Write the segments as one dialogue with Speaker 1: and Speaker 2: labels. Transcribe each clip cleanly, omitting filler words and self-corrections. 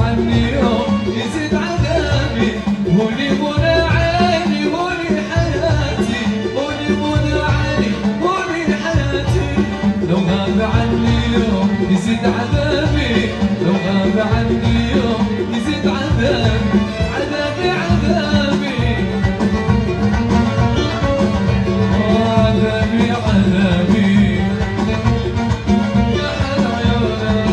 Speaker 1: عني يوم يزيد عذابي. هوني منى عيني هوني حياتي، هوني منى عيني هوني حياتي. لو غاب عني يوم يزيد عذابي، لو غاب عني يوم يزيد عذابي، عذابي عذابي عذابي عذابي. يا حلا عيونك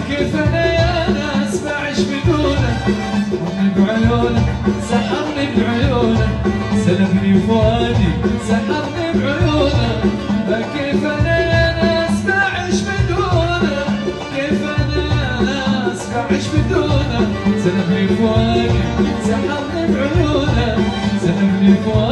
Speaker 1: كيف انا يا ناس بعيش بدونك. سحرني بعيونك سحرني بعيونك، سلبني فؤادي سحرني بعيونك. كيف انا يا ناس بعيش بدونك، كيف انا يا ناس بعيش بدونك. سلبني فؤادي سحرني بعيونك، سلبني فؤادي